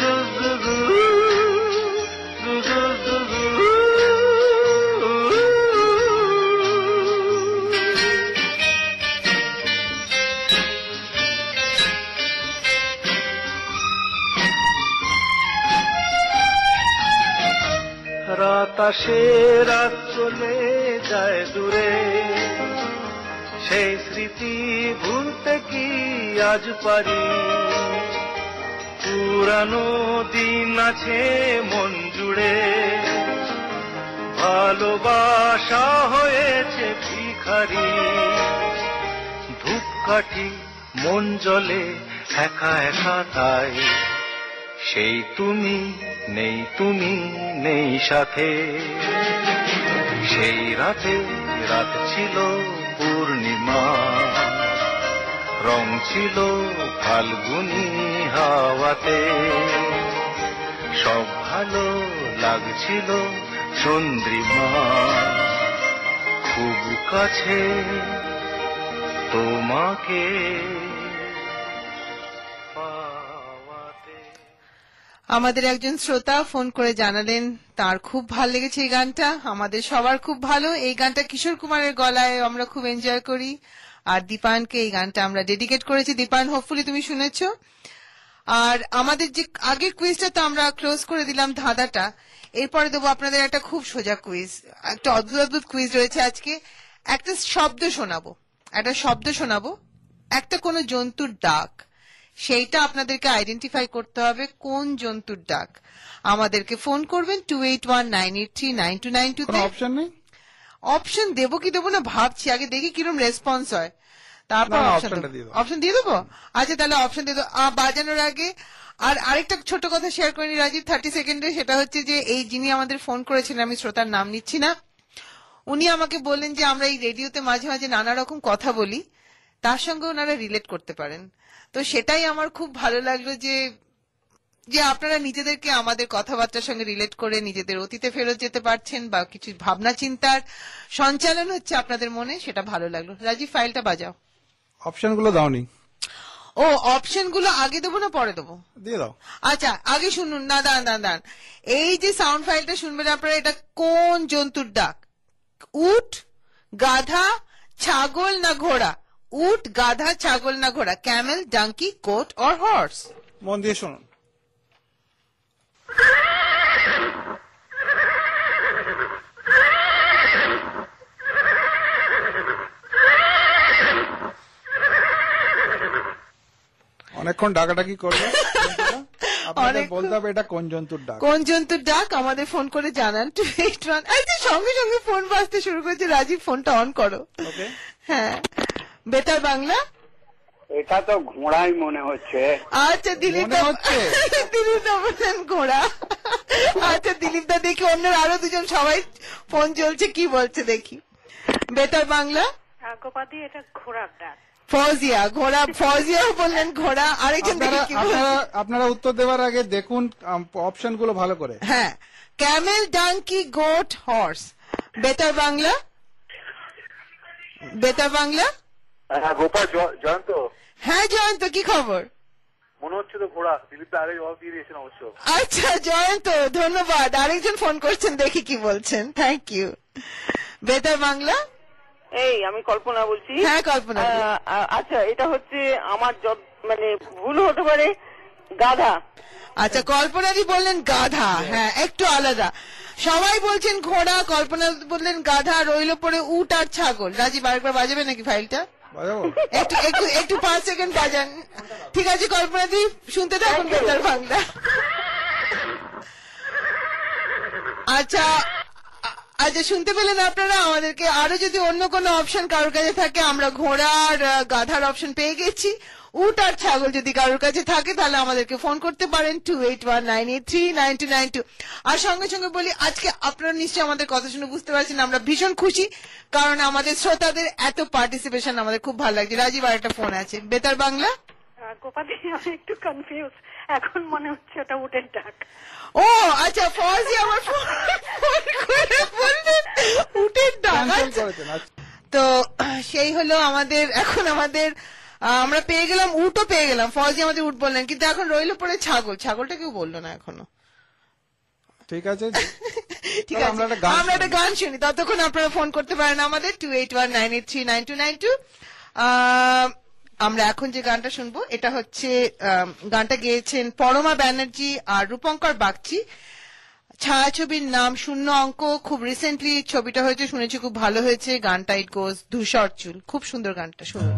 জু জু জু আকাশে রাত চলে যায় দূরে, সেই স্মৃতি ভুলতে কি আজ পারি? পুরানো দিন আছে মন জুড়ে, ভালোবাসা হয়েছে ভিখারি। ধূপকাঠি মন জ্বলে একা একা তাই, সেই তুমি নেই সাথে। সেই রাতে রাত ছিল পূর্ণিমা, রং ছিল ফাল্গুনি হাওয়াতে, সব ভালো লাগছিল চন্দ্রিমা, খুব কাছে তোমাকে আমাদের একজন শ্রোতা ফোন করে জানালেন তার খুব ভালো লেগেছে এই গানটা, আমাদের সবার খুব ভালো। এই গানটা কিশোর কুমারের গলায় আমরা খুব এনজয় করি, আর দীপায়নকে এই গানটা আমরা ডেডিকেট করেছি। দীপায়ন, হোপফুলি তুমি শুনেছ। আর আমাদের যে আগের কুইজটা তো আমরা ক্লোজ করে দিলাম ধাঁধাটা, এরপরে দেবো আপনাদের একটা খুব সোজা কুইজ, একটা অদ্ভুত অদ্ভুত কুইজ রয়েছে আজকে। একটা শব্দ শোনাবো, একটা কোনো জন্তুর ডাক, সেইটা আপনাদেরকে আইডেন্টিফাই করতে হবে কোন জন্তুর ডাক। আমাদেরকে ফোন করবেন 2819839292 তে। অপশন নেই? অপশন দেবো কি দেবো না ভাবছি, আগে দেখি কিরকম রেসপন্স হয়, তারপর অপশন দিয়ে দেবো। আচ্ছা তাহলে অপশন দিয়ে দেবো বাজানোর আগে। আর আরেকটা ছোট কথা শেয়ার করিনি রাজীব 30 সেকেন্ডে, সেটা হচ্ছে যে এই যিনি আমাদের ফোন করেছিলেন, আমি শ্রোতার নাম নিচ্ছি না, উনি আমাকে বললেন যে আমরা এই রেডিওতে মাঝে মাঝে নানা রকম কথা বলি, তার সঙ্গে ওনারা রিলেট করতে পারেন। তো সেটাই আমার খুব ভালো লাগলো যে আপনারা নিজেদেরকে আমাদের কথাবার্তার সঙ্গে রিলেট করে নিজেদের অতীতে ফেরত যেতে পারছেন, বা কিছু ভাবনা চিন্তার সঞ্চালন হচ্ছে আপনাদের মনে, সেটা ভালো লাগলো। রাজীব, ফাইলটা বাজাও। অপশনগুলো দাওনি? ও, অপশনগুলো আগে দেবো না পরে দেবো? দিয়ে দাও। আচ্ছা আগে শুনুন না, দাঁড়ান। এই যে সাউন্ড ফাইলটা শুনবেন আপনারা, এটা কোন জন্তুর ডাক? উট, গাধা, ছাগল না ঘোড়া? উট, গাধা, ছাগল না ঘোড়া? Camel, donkey, goat or horse? মন দিয়ে শুনুন। অনেকক্ষণ ডাকাডাকি করবে, বলতে হবে এটা কোন জন্তুর ডাক। কোন জন্তুর ডাক আমাদের ফোন করে জানান 2819। আচ্ছা, সঙ্গে সঙ্গে ফোন বাজতে শুরু করেছে। রাজীব, ফোনটা অন করো। হ্যাঁ, বেতার বাংলা। এটা তো ঘোড়াই মনে হচ্ছে। আচ্ছা দিলীপ দা বললেন ঘোড়া। আচ্ছা দিলীপ দা, দেখি অন্য আরো দুজন সবাই ফোন চলছে, কি বলছে দেখি। বেতার বাংলা। গোপাদি, এটা ঘোড়ার ডাক। ফৌজিয়া, ঘোড়া। ফৌজিয়াও বললেন ঘোড়া। আরেকজন আপনারা উত্তর দেওয়ার আগে দেখুন অপশনগুলো ভালো করে। হ্যাঁ, ক্যামেল, ডাঙ্কি, গোট, হর্স। বেতার বাংলা। গোপাল, জয়ন্ত। হ্যাঁ জয়ন্ত, কি খবর? মনে হচ্ছে তো ঘোড়া। দিলীপ দা আগে জবাব দিয়ে দিয়েছেন অবশ্য। আচ্ছা জয়ন্ত, ধন্যবাদ। আরেকজন ফোন করছেন, দেখি কি বলছেন। Thank you. বেতার বাংলা। এই আমি কল্পনা বলছি। হ্যাঁ কল্পনা। আচ্ছা, এটা হচ্ছে আমার মানে ভুল হতে পারে, গাধা। আচ্ছা, কল্পনাদি বললেন গাধা। হ্যাঁ, একটু আলাদা। সবাই বলছেন ঘোড়া, কল্পনা বললেন গাধা, রইল পরে উট আর ছাগল। রাজীব, আরেকবার বাজাবে নাকি ফাইলটা? একটু 5 সেকেন্ড বাজান। ঠিক আছে কল্পনা দি, শুনতে থাকুন বেতার বাংলা। আচ্ছা, শুনতে পেলেন আপনারা? আমাদেরকে আরো যদি অন্য কোনো অপশন কারোর কাছে থাকে, আমরা ঘোড়া আর গাধার অপশন পেয়ে গেছি। উট আর ছাগল যদি কারোর কাছে থাকে তাহলে আমাদেরকে ফোন করতে পারেন 2819839292। আর সঙ্গে সঙ্গে বলি, আজকে আপনারা নিশ্চয়ই আমাদের কথা শুনে বুঝতে পারছেন আমরা ভীষণ খুশি, কারণ আমাদের শ্রোতাদের এত পার্টিসিপেশন আমাদের খুব ভালো লাগছে। রাজীব, আর একটা ফোন আছে। বেতার বাংলা। গোপাদি, আমি একটু কনফিউজ, এখন মনে হচ্ছে ওটা উটের ডাক। ও আচ্ছা, ফৌজি আমার ফোন করে বললেন উটের ডাক। তো সেই হলো আমাদের, এখন আমাদের আমরা পেয়ে গেলাম, উটও পেয়ে গেলাম। ফৌজি আমাদের উট বললেন, কিন্তু এখন রইল পরে ছাগল। ছাগলটা কেউ বললো না এখনো। ঠিক আছে, আমরা একটা গান শুনি, ততক্ষণ আপনারা ফোন করতে পারেন আমাদের 2819839292। আমরা এখন যে গানটা শুনবো, এটা হচ্ছে গানটা গেয়েছেন পরমা ব্যানার্জি আর রূপঙ্কর বাগচি। ছায়াছবির নাম শূন্য অঙ্ক, খুব রিসেন্টলি ছবিটা হয়েছে, শুনেছি খুব ভালো হয়েছে। গানটা ইট গোজ ধূসর চুল, খুব সুন্দর গানটা, শুনুন।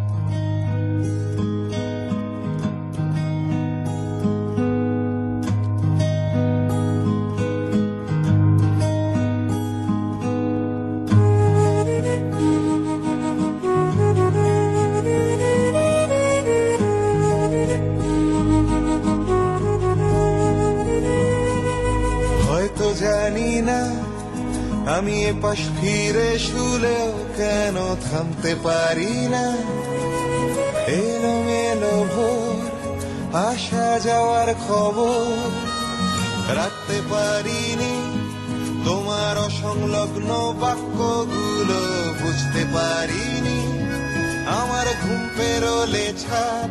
জানি না আমি এপাশ ফিরে শুলেও কেন থামতে পারি না, এলোমেলো ভোর আসা যাওয়ার খবর রাখতে পারিনি, তোমার অসংলগ্ন বাক্যগুলো বুঝতে পারিনি, আমার ঘুম পেরোলে ছাদ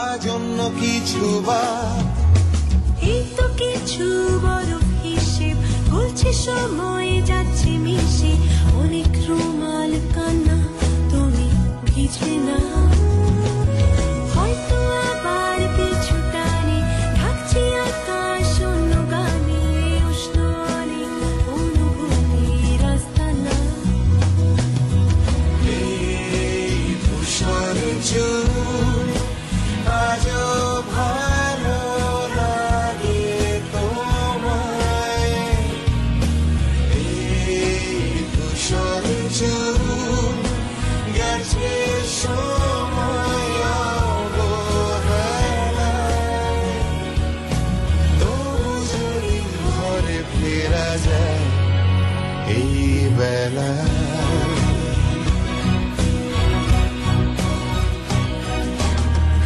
আজ অন্য কিছু বাদ, এই তো কিছু বড় হিসেব বলছে, সময় যাচ্ছে মিশে, অনেক রুমাল কান্না তুমি ভিজবে না, হয়তো আবার পিছু টানে থাকছে আকাশ অন্য গানে, উষ্ণ অনেক অনুভূতি রাস্তা না, এই ধূসর চুল আজও ভালো লাগে তোমায়, এই ধূসর চুল গেছে সময় অবহেলায়, তবু যদি ঘরে ফেরা যায় এই বেলায়,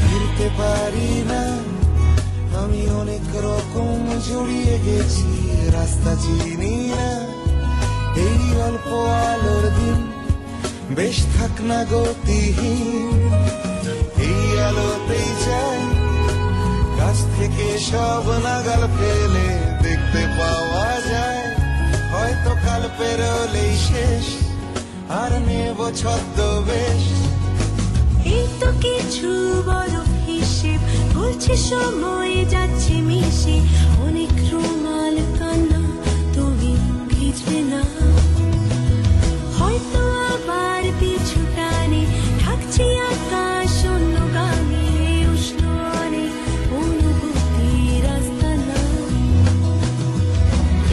ফিরতে পারি না আমি, অনেক রকম জড়িয়ে গেছি, রাস্তা চিনি না, এই অল্প আলোর দিন বেশ থাক না গতিহীন, এই আলোতেই চাই কাছ থেকে সব নাগাল ফেলে দেখতে পাওয়া যায়, হয়তো কাল পেরোলেই শেষ আর নেব ছদ্মবেশ, এই তো কিছু বড় হিসেব বলছে, সময় যাচ্ছে মিশে, অনেক রুমাল কান্না তুমি ভিজবে না, হয়তো আবার পিছু টানে থাকছে আকাশ অন্য গানে, উষ্ণ অনেক অনুভূতি রাস্তা না,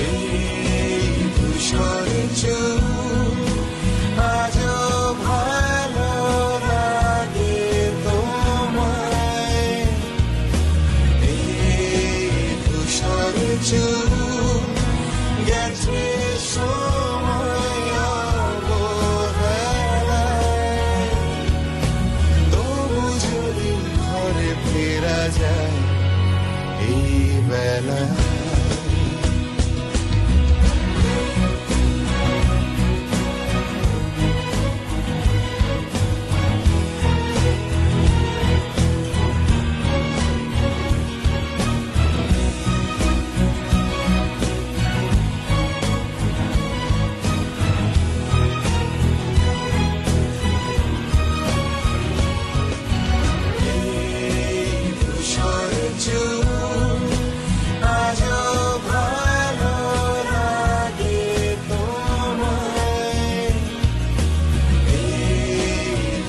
এই ধূসর চুল আজও ভালো লাগে তোমায়, এই ধূসর চুল গেছে সময় অবহেলায়, তবু যদি ঘরে ফেরা যায় এই বেলায়, ধূসর চুল আজও ভালো লাগে তোমায়, এই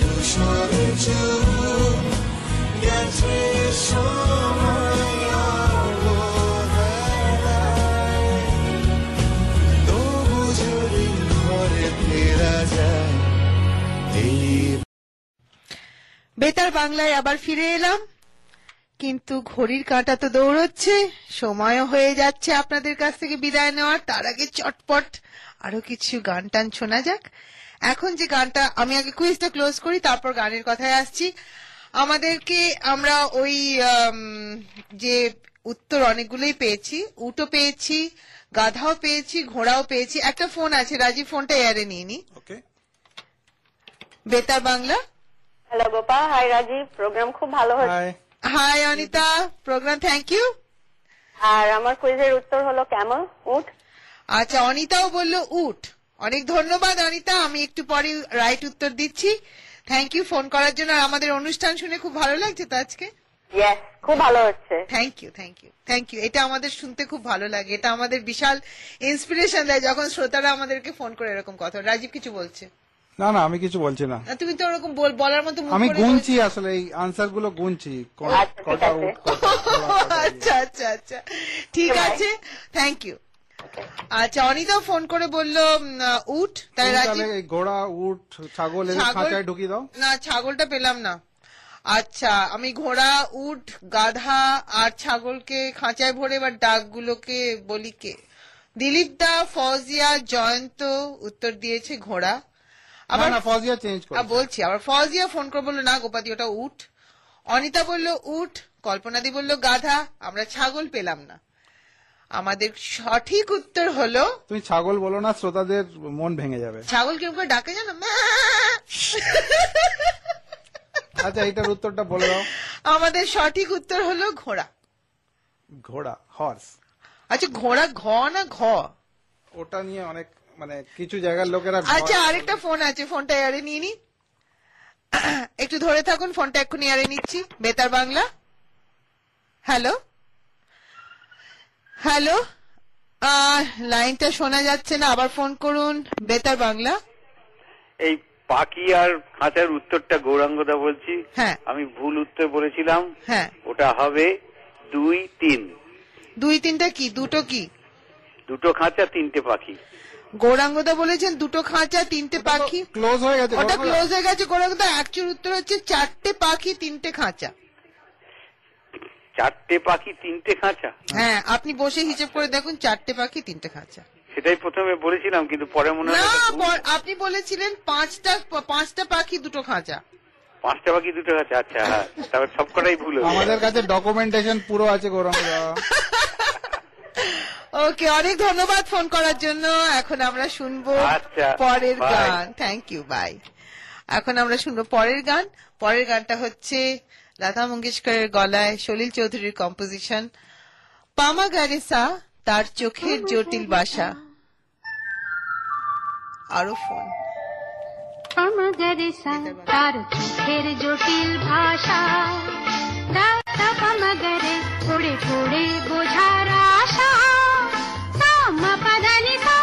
ধূসর চুল গেছে সময় অবহেলায়, তবু যদি ঘরে ফেরা যায় এই। বেতার বাংলায় আবার ফিরে এলাম, কিন্তু ঘড়ির কাঁটা তো দৌড়চ্ছে, সময়ও হয়ে যাচ্ছে আপনাদের কাছ থেকে বিদায় নেওয়ার। তার আগে চটপট আরো কিছু গান টান শোনা যাক। এখন যে গানটা, আমি আগে কুইজটা ক্লোজ করি, তারপর গানের কথায় আসছি। আমাদেরকে আমরা ওই যে উত্তর অনেকগুলোই পেয়েছি, উটও পেয়েছি, গাধাও পেয়েছি, ঘোড়াও পেয়েছি। একটা ফোন আছে, রাজীব ফোনটা এয়ারে নিয়ে নি। Okay, Betar Bangla. Hello Gopa, hi Rajiv, programme খুব ভালো হচ্ছে। Hi Anita, programme thank you. আর আমার কুইজের উত্তর হলো ক্যামেল, উট। আচ্ছা, অনিতাও বললো উট। অনেক ধন্যবাদ অনিতা, আমি একটু পরে রাইট উত্তর দিচ্ছি। থ্যাংক ইউ ফোন করার জন্য। আর আমাদের অনুষ্ঠান শুনে খুব ভালো লাগছে তো আজকে। খুব ভালো হচ্ছে। Thank you thank you thank you. এটা আমাদের শুনতে খুব ভালো লাগে, এটা আমাদের বিশাল ইন্সপিরেশন দেয় যখন শ্রোতারা আমাদেরকে ফোন করে এরকম কথা। রাজীব কিছু বলছে? না না, আমি কিছু বলছি না। তুমি তো ওরকম বলার মতো আমি গুনছি, আসলে এই আনসার গুলো গুনছি। আচ্ছা আচ্ছা আচ্ছা, ঠিক আছে, থ্যাংক ইউ। আচ্ছা, অনিতাও ফোন করে বললো উট, তাই রাজীব ঘোড়া, উট, ছাগল খাঁচায় ঢুকিয়ে দাও। না, ছাগলটা পেলাম না। আচ্ছা, আমি ঘোড়া, উট, গাধা আর ছাগলকে খাঁচায় ভরে এবার ডাকগুলোকে বলি কে? দিলীপ দা, ফজিয়া, জয়ন্ত উত্তর দিয়েছে ঘোড়া। আবার ফজিয়া চেঞ্জ করে বলছি, আবার ফজিয়া ফোন করে বললো না গোপাদি ওটা উট। অনিতা বলল উট, কল্পনাদি বলল গাধা, আমরা ছাগল পেলাম না। আমাদের সঠিক উত্তর হলো, তুমি ছাগল বলো না, শ্রোতাদের মন ভেঙে যাবে। ছাগল কিরকম করে ডাকে জানো? আচ্ছা, এটার উত্তরটা বলে দাও। আমাদের সঠিক উত্তর হলো ঘোড়া। ঘোড়া, হর্স। আচ্ছা, ঘোড়া ঘ না ঘ? ওটা নিয়ে অনেক কিছু জায়গার লোকেরা। আচ্ছা, আরেকটা ফোন আছে, ফোনটা এয়ারে নিয়ে নি, একটু ধরে থাকুন, ফোনটা এক্ষুনি এয়ারে নিচ্ছি। বেতার বাংলা, হ্যালো হ্যালো, লাইনটা শোনা যাচ্ছে না, আবার ফোন করুন। বেতার বাংলা। এই পাখি আর খাঁচার উত্তরটা গৌরাঙ্গদা বলছি। হ্যাঁ, আমি ভুল উত্তর বলেছিলাম। হ্যাঁ, ওটা হবে 2, 3। 2, 3টা কি? দুটো কি? দুটো খাঁচা, 3টে পাখি। গৌরাঙ্গদা বলেছেন দুটো খাঁচা, 3টে পাখি। ক্লোজ হয়ে গেছে, ওটা ক্লোজ হয়ে গেছে। গৌরাঙ্গদা অ্যাকচুয়াল উত্তর হচ্ছে 4টে পাখি, 3টে খাঁচা। 4টে পাখি, 3টে খাঁচা? হ্যাঁ, আপনি বসে হিসেব করে দেখুন, 4টে পাখি, 3টে খাঁচা। সেটাই প্রথমে বলেছিলাম, কিন্তু পরে মনে হয় আপনি বলেছিলেন 5টা পাখি, 2টো খাঁচা। 5টা পাখি, 2টো খাঁচা। আচ্ছা, হ্যাঁ, তারপর সবকটাই ভুল। আমাদের কাছে ডকুমেন্টেশন পুরো আছে গৌরাঙ্গদা। ওকে, অনেক ধন্যবাদ ফোন করার জন্য। এখন আমরা শুনবো পরের গান। Thank you, bye. এখন আমরা শুনবো পরের গান। পরের গানটা হচ্ছে লতা মঙ্গেশকরের গলায়, সলিল চৌধুরীর কম্পোজিশন, পামা গারেসা, তার চোখের জটিল বাসা। আরো ফোন। পামা গারেসা, তার চোখের জটিল ভাষা, দাতা পামা গারে পড়ে পড়ে বোঝার আশা, সামা পাদানি সা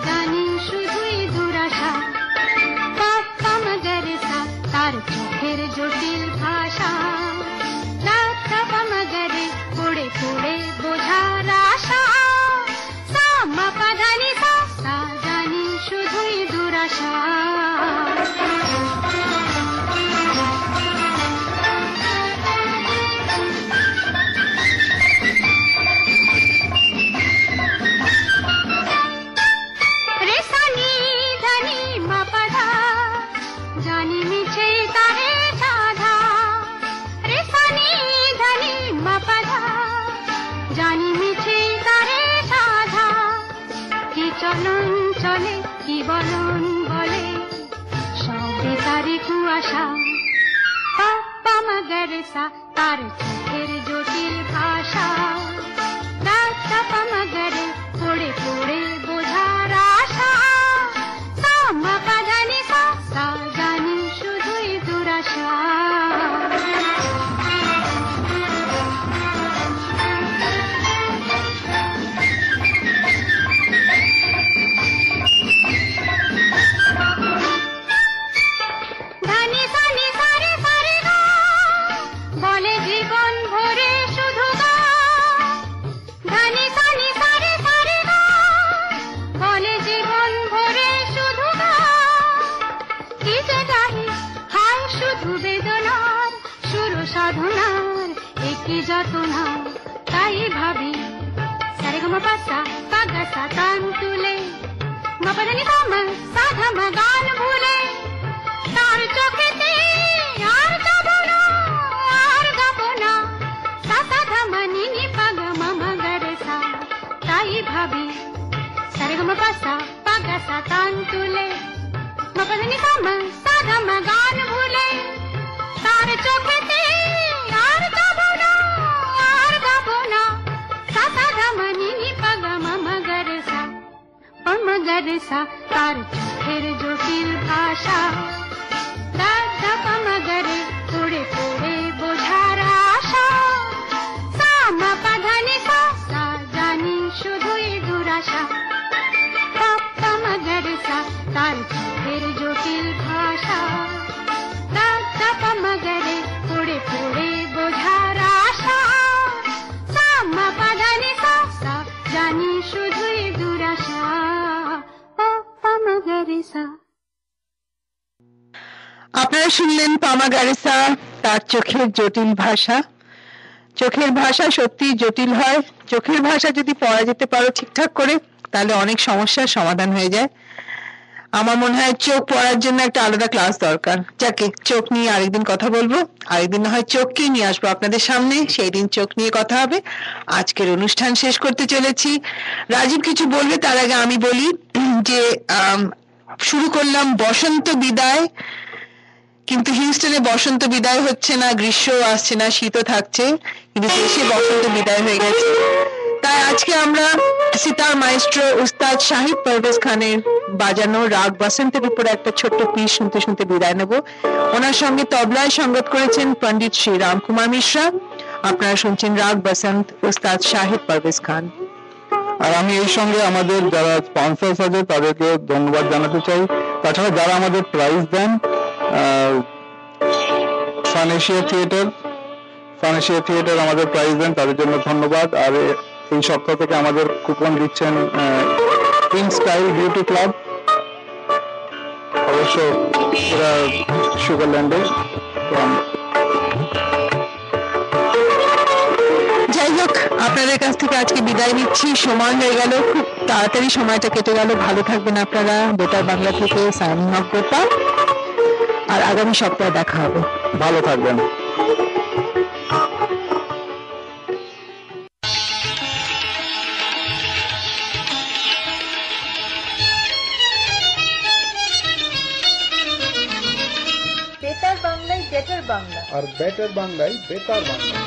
জানি শুধুই দুরাশা। পামা গারেসা, তার চোখের জটিল ভাষা, দাতা পামা গারে পড়ে পড়ে বোঝার আশা, সামা পাদানি সা জানি শুধুই দুরাশা। চলন চলে কি বলন বলে, সবে তারে কুয়াশা। পামা গারেসা, তার চোখের জটিল ভাষা, দাতা পামা গারে পড়ে পড়ে বোঝার আশা, সামা পাদানি সা জানি শুধুই দুরাশা। সাধনার একই যাতনা, তাই ভাবি সারে গমা পাসা পাগাসা কান তুলে, মাপাদানি কামা সাধামা গান ভুলে, তার চোখেতে আর যাব না আর গাব না, সাসা ধামা নিনি পাগা মামা গারেসা, তাই ভাবি সারে গমা পাসা পাগাসা কান তুলে, মাপাদানি কামা সাধামা গান ভুলে, তার চোখেতে আর যাব না আর গাব না, সাসা ধামা নিনি পাগা মামা গারেসা। পামা গারেসা, তার চোখের জটিল ভাষা, দাদা পামা গারে পড়ে পড়ে বোঝার আশা, শুনলেন পামা গারেসা, তার চোখের জটিল ভাষা। চোখের ভাষা সত্যি জটিল হয়। চোখের ভাষা যদি পড়া যেতে পারো ঠিকঠাক করে, তাহলে অনেক সমস্যার সমাধান হয়ে যায়। আমার মনে হয় চোখ পড়ার জন্য একটা আলাদা ক্লাস দরকার। যাকে চোখ নিয়ে আরেকদিন কথা বলবো, আরেকদিন না হয় চোখকে নিয়ে আসবো আপনাদের সামনে, সেই দিন চোখ নিয়ে কথা হবে। আজকের অনুষ্ঠান শেষ করতে চলেছি। রাজীব কিছু বলবে, তার আগে আমি বলি যে শুরু করলাম বসন্ত বিদায়, কিন্তু হিউস্টনে বসন্ত বিদায় হচ্ছে না, গ্রীষ্মও আসছে না, শীতও থাকছে, কিন্তু দেশে বসন্ত বিদায় হয়ে গেছে। তাই আজকে আমরা সিতার মাইস্ট্রো উস্তাদ শাহিদ পারভেজ খানের বাজানো রাগ বসন্তের উপর একটা ছোট্ট পিস শুনতে শুনতে বিদায় নেব। ওনার সঙ্গে তবলায় সঙ্গত করেছেন পণ্ডিত শ্রী রামকুমার মিশ্রা। আপনারা শুনছেন রাগ বসন্ত, উস্তাদ শাহিদ পারভেজ খান। আর আমি এই সঙ্গে আমাদের যারা স্পন্সর্স আছে তাদেরকে ধন্যবাদ জানাতে চাই। তাছাড়া যারা আমাদের প্রাইজ দেন, ফান এশিয়া থিয়েটার আমাদের প্রাইজ দেন, তাদের জন্য ধন্যবাদ। আর এই সপ্তাহ থেকে আমাদের কুপন দিচ্ছেন ইন স্টাইল বিউটি ক্লাব, অবশ্য এরা সুগারল্যান্ডে। যাই হোক, আপনাদের কাছ থেকে আজকে বিদায় নিচ্ছি। সময় হয়ে গেল, খুব তাড়াতাড়ি সময়টা কেটে গেল। ভালো থাকবেন আপনারা। বেতার বাংলা থেকে সাইনিং অফ গোপা। আর আগামী সপ্তাহে দেখা হবে। ভালো থাকবেন। বেতার বাংলায় বেটার বাংলা, আর বেটার বাংলায় বেতার বাংলা।